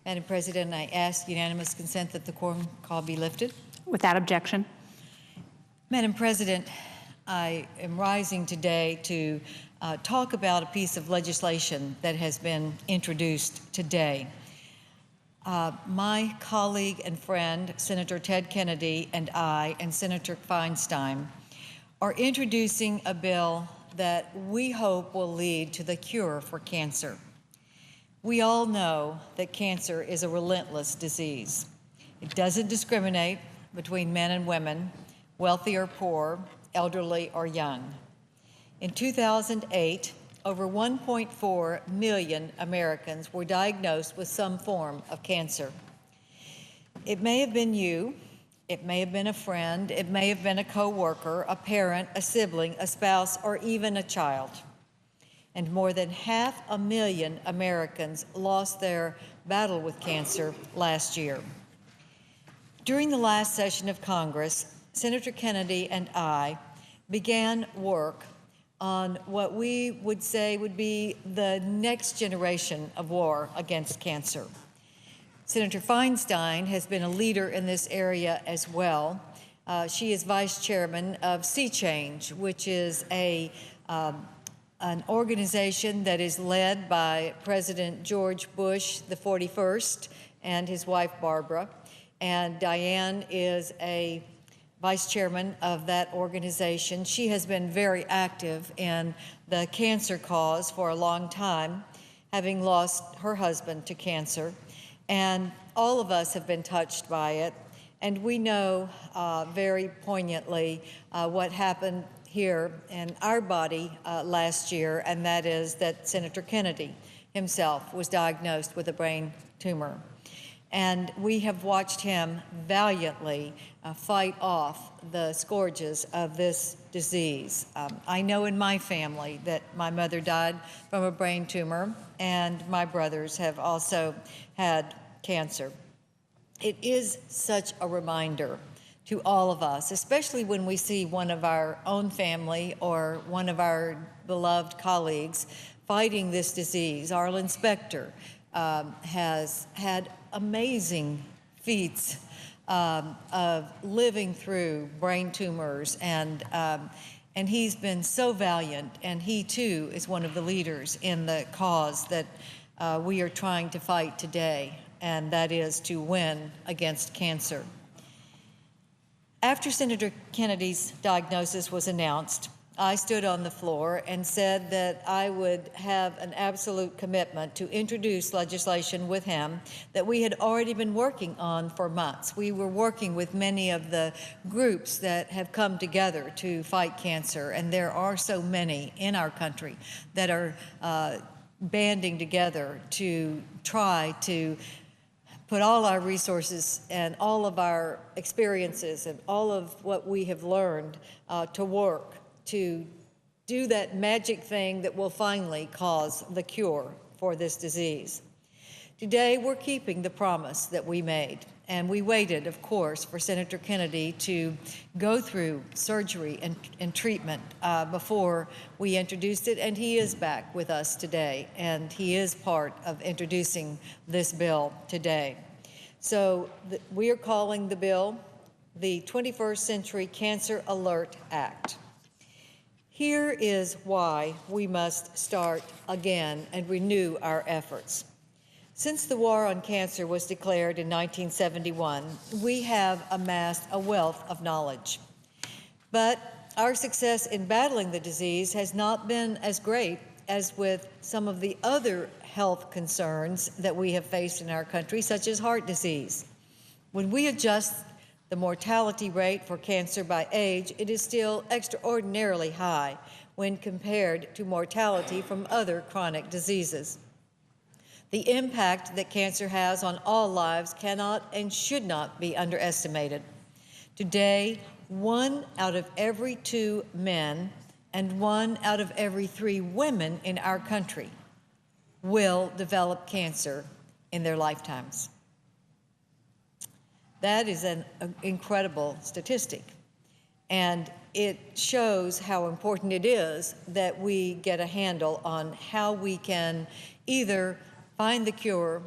Madam President, I ask unanimous consent that the quorum call be lifted. Without objection. Madam President, I am rising today to talk about a piece of legislation that has been introduced today. My colleague and friend, Senator Ted Kennedy, and I, and Senator Feinstein, are introducing a bill that we hope will lead to the cure for cancer. We all know that cancer is a relentless disease. It doesn't discriminate between men and women, wealthy or poor, elderly or young. In 2008, over 1.4 million Americans were diagnosed with some form of cancer. It may have been you, it may have been a friend, it may have been a coworker, a parent, a sibling, a spouse, or even a child. And more than 500,000 Americans lost their battle with cancer last year. During the last session of Congress, Senator Kennedy and I began work on what we would say would be the next generation of war against cancer. Senator Feinstein has been a leader in this area as well. She is vice chairman of Sea Change, which is an organization that is led by President George Bush, the 41st, and his wife, Barbara. And Diane is a vice chairman of that organization. She has been very active in the cancer cause for a long time, having lost her husband to cancer. And all of us have been touched by it. And we know very poignantly what happened here in our body last year, and that is that Senator Kennedy himself was diagnosed with a brain tumor. And we have watched him valiantly fight off the scourges of this disease. I know in my family that my mother died from a brain tumor, and my brothers have also had cancer. It is such a reminder to all of us, especially when we see one of our own family or one of our beloved colleagues fighting this disease. Arlen Specter has had amazing feats of living through brain tumors, and he's been so valiant, and he too is one of the leaders in the cause that we are trying to fight today, and that is to win against cancer. After Senator Kennedy's diagnosis was announced, I stood on the floor and said that I would have an absolute commitment to introduce legislation with him that we had already been working on for months. We were working with many of the groups that have come together to fight cancer, and there are so many in our country that are banding together to try to put all our resources and all of our experiences and all of what we have learned to work to do that magic thing that will finally cause the cure for this disease. Today, we're keeping the promise that we made, and we waited, of course, for Senator Kennedy to go through surgery and treatment before we introduced it, and he is back with us today, and he is part of introducing this bill today. So we are calling the bill the 21st Century Cancer Alert Act. Here is why we must start again and renew our efforts. Since the war on cancer was declared in 1971, we have amassed a wealth of knowledge. But our success in battling the disease has not been as great as with some of the other health concerns that we have faced in our country, such as heart disease. When we adjust the mortality rate for cancer by age, it is still extraordinarily high when compared to mortality from other chronic diseases. The impact that cancer has on all lives cannot and should not be underestimated. Today, 1 out of every 2 men and 1 out of every 3 women in our country will develop cancer in their lifetimes. That is an incredible statistic, and it shows how important it is that we get a handle on how we can either find the cure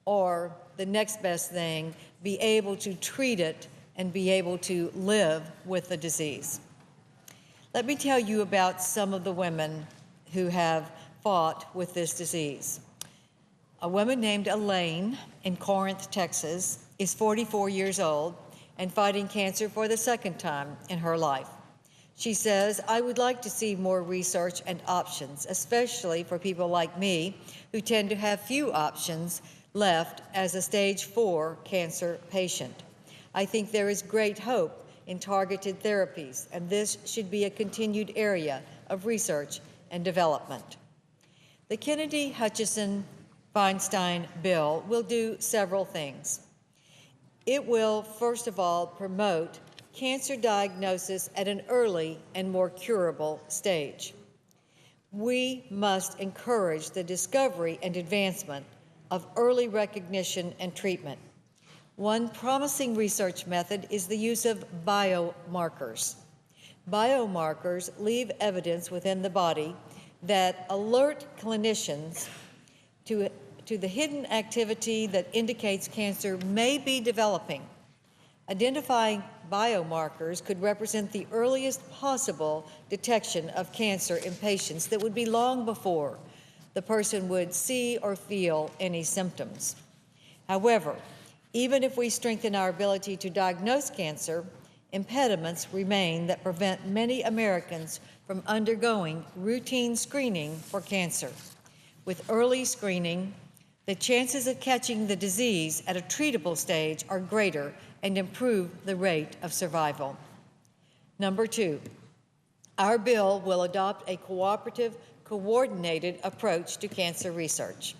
or the next best thing, be able to treat it and be able to live with the disease. Let me tell you about some of the women who have fought with this disease. A woman named Elaine in Corinth, Texas, is 44 years old and fighting cancer for the second time in her life. She says, "I would like to see more research and options, especially for people like me who tend to have few options left as a stage 4 cancer patient. I think there is great hope in targeted therapies, and this should be a continued area of research and development." The Kennedy-Hutchinson-Feinstein bill will do several things. It will, first of all, promote cancer diagnosis at an early and more curable stage. We must encourage the discovery and advancement of early recognition and treatment. One promising research method is the use of biomarkers. Biomarkers leave evidence within the body that alert clinicians to the hidden activity that indicates cancer may be developing. Identifying biomarkers could represent the earliest possible detection of cancer in patients that would be long before the person would see or feel any symptoms. However, even if we strengthen our ability to diagnose cancer, impediments remain that prevent many Americans from undergoing routine screening for cancer. With early screening, the chances of catching the disease at a treatable stage are greater and improve the rate of survival. Number 2, our bill will adopt a cooperative, coordinated approach to cancer research.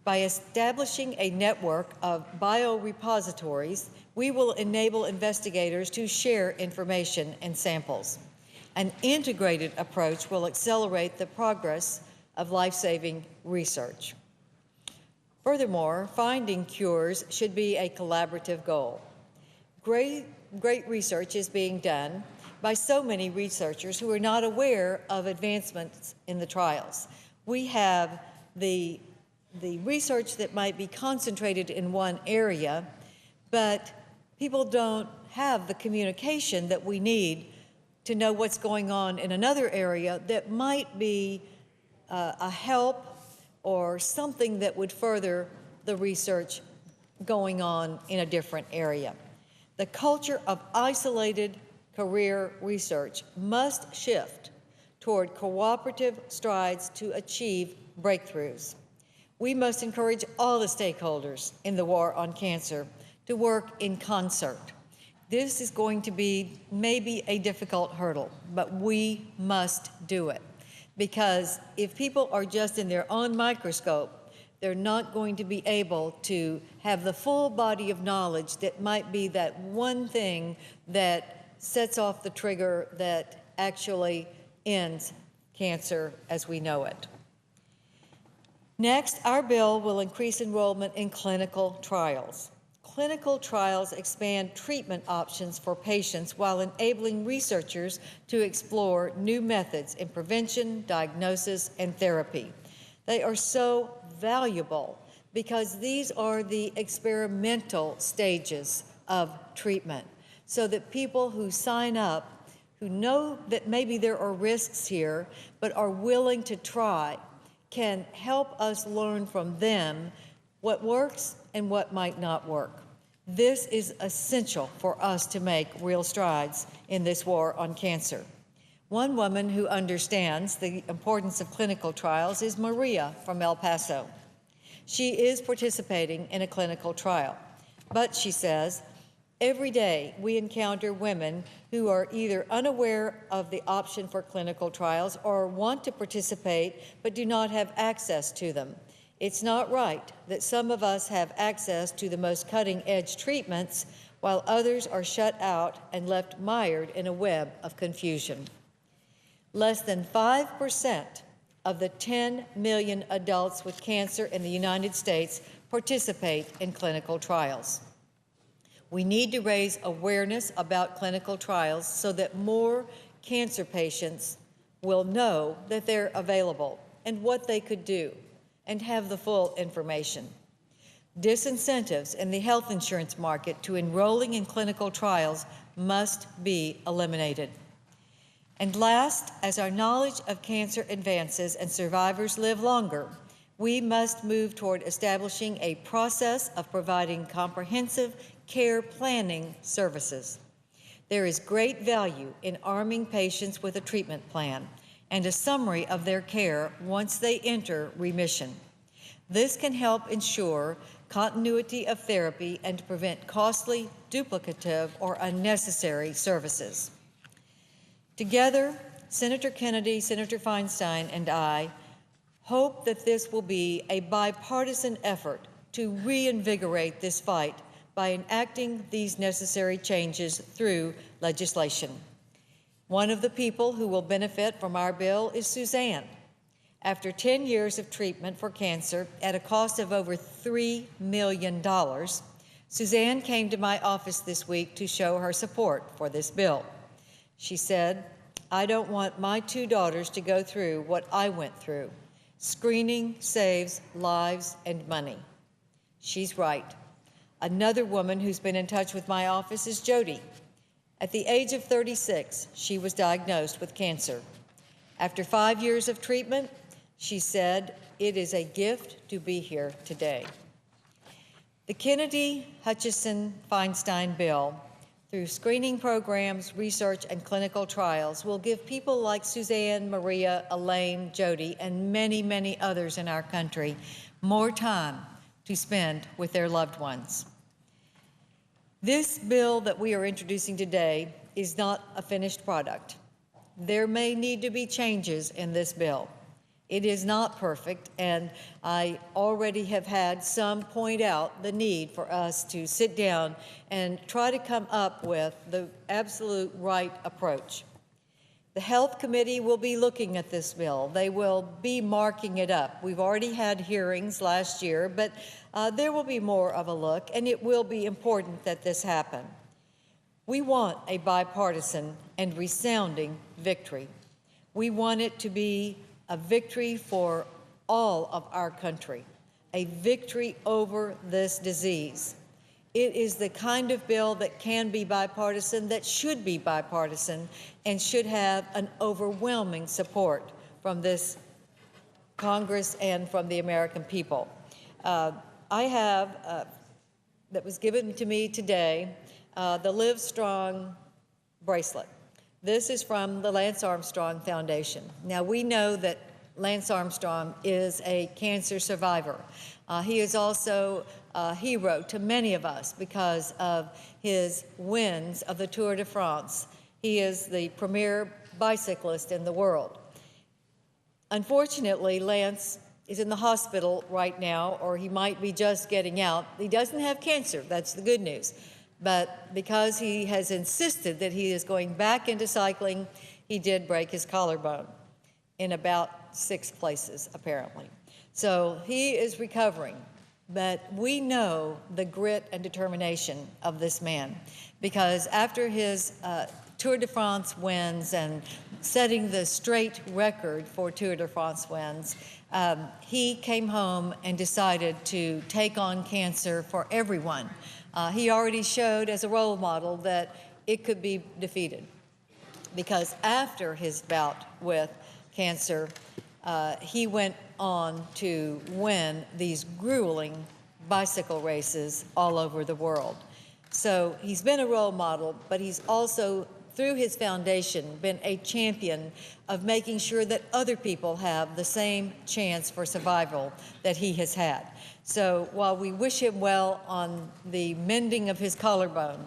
By establishing a network of biorepositories, we will enable investigators to share information and samples. An integrated approach will accelerate the progress of life-saving research. Furthermore, finding cures should be a collaborative goal. Great research is being done by so many researchers who are not aware of advancements in the trials. We have the research that might be concentrated in one area, but people don't have the communication that we need to know what's going on in another area that might be a help or something that would further the research going on in a different area. The culture of isolated career research must shift toward cooperative strides to achieve breakthroughs. We must encourage all the stakeholders in the war on cancer to work in concert. This is going to be maybe a difficult hurdle, but we must do it. Because if people are just in their own microscope, they're not going to be able to have the full body of knowledge that might be that one thing that sets off the trigger that actually ends cancer as we know it. Next, our bill will increase enrollment in clinical trials. Clinical trials expand treatment options for patients while enabling researchers to explore new methods in prevention, diagnosis, and therapy. They are so valuable because these are the experimental stages of treatment, so that people who sign up, who know that maybe there are risks here, but are willing to try, can help us learn from them what works and what might not work. This is essential for us to make real strides in this war on cancer. One woman who understands the importance of clinical trials is Maria from El Paso. She is participating in a clinical trial, but she says, every day we encounter women who are either unaware of the option for clinical trials or want to participate but do not have access to them. It's not right that some of us have access to the most cutting-edge treatments while others are shut out and left mired in a web of confusion. Less than 5% of the 10 million adults with cancer in the United States participate in clinical trials. We need to raise awareness about clinical trials so that more cancer patients will know that they're available and what they could do and have the full information. Disincentives in the health insurance market to enrolling in clinical trials must be eliminated. And last, as our knowledge of cancer advances and survivors live longer, we must move toward establishing a process of providing comprehensive care planning services. There is great value in arming patients with a treatment plan and a summary of their care once they enter remission. This can help ensure continuity of therapy and to prevent costly, duplicative, or unnecessary services. Together, Senator Kennedy, Senator Feinstein, and I hope that this will be a bipartisan effort to reinvigorate this fight by enacting these necessary changes through legislation. One of the people who will benefit from our bill is Suzanne. After 10 years of treatment for cancer at a cost of over $3 million, Suzanne came to my office this week to show her support for this bill. She said, "I don't want my 2 daughters to go through what I went through. Screening saves lives and money." She's right. Another woman who's been in touch with my office is Jody. At the age of 36, she was diagnosed with cancer. After 5 years of treatment, she said, "It is a gift to be here today." The Kennedy-Hutchison-Feinstein bill, through screening programs, research, and clinical trials, will give people like Suzanne, Maria, Elaine, Jody, and many, many others in our country more time to spend with their loved ones. This bill that we are introducing today is not a finished product. There may need to be changes in this bill. It is not perfect, and I already have had some point out the need for us to sit down and try to come up with the absolute right approach. The Health Committee will be looking at this bill. They will be marking it up. We've already had hearings last year, but there will be more of a look, and it will be important that this happen. We want a bipartisan and resounding victory. We want it to be a victory for all of our country, a victory over this disease. It is the kind of bill that can be bipartisan, that should be bipartisan, and should have an overwhelming support from this Congress and from the American people. I have, that was given to me today, the Live Strong bracelet. This is from the Lance Armstrong Foundation. Now, we know that Lance Armstrong is a cancer survivor. He is also a hero to many of us because of his wins of the Tour de France. He is the premier bicyclist in the world. Unfortunately, Lance is in the hospital right now, or he might be just getting out. He doesn't have cancer, that's the good news. But because he has insisted that he is going back into cycling, he did break his collarbone in about 6 places, apparently. So he is recovering, but we know the grit and determination of this man, because after his Tour de France wins and setting the straight record for Tour de France wins, he came home and decided to take on cancer for everyone. He already showed as a role model that it could be defeated, because after his bout with cancer, he went on to win these grueling bicycle races all over the world. So he's been a role model, but he's also, through his foundation, been a champion of making sure that other people have the same chance for survival that he has had. So while we wish him well on the mending of his collarbone,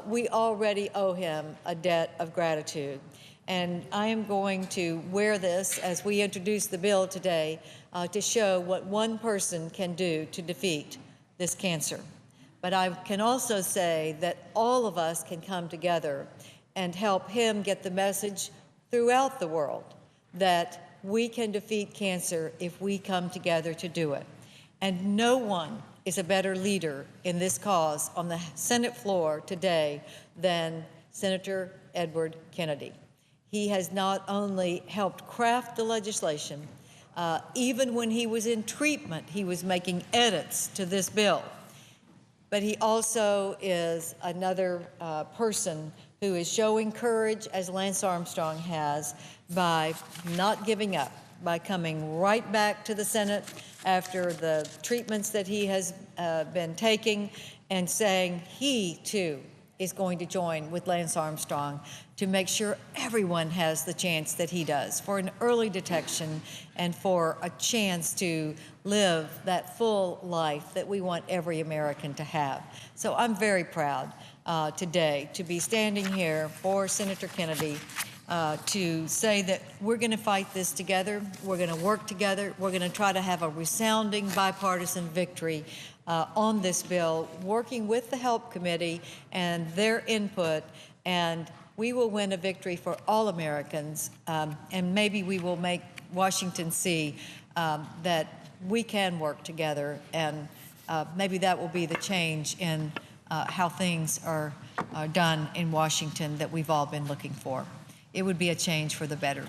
we already owe him a debt of gratitude. And I am going to wear this as we introduce the bill today to show what one person can do to defeat this cancer. But I can also say that all of us can come together and help him get the message throughout the world that we can defeat cancer if we come together to do it. And no one is a better leader in this cause on the Senate floor today than Senator Edward Kennedy. He has not only helped craft the legislation, Even when he was in treatment, he was making edits to this bill. But he also is another person who is showing courage, as Lance Armstrong has, by not giving up, by coming right back to the Senate after the treatments that he has been taking and saying he, too, is going to join with Lance Armstrong to make sure everyone has the chance that he does for an early detection and for a chance to live that full life that we want every American to have. So I'm very proud today to be standing here for Senator Kennedy to say that we're going to fight this together, we're going to work together, we're going to try to have a resounding bipartisan victory on this bill, working with the Help Committee and their input, and we will win a victory for all Americans, and maybe we will make Washington see that we can work together, and maybe that will be the change in how things are done in Washington that we've all been looking for. It would be a change for the better.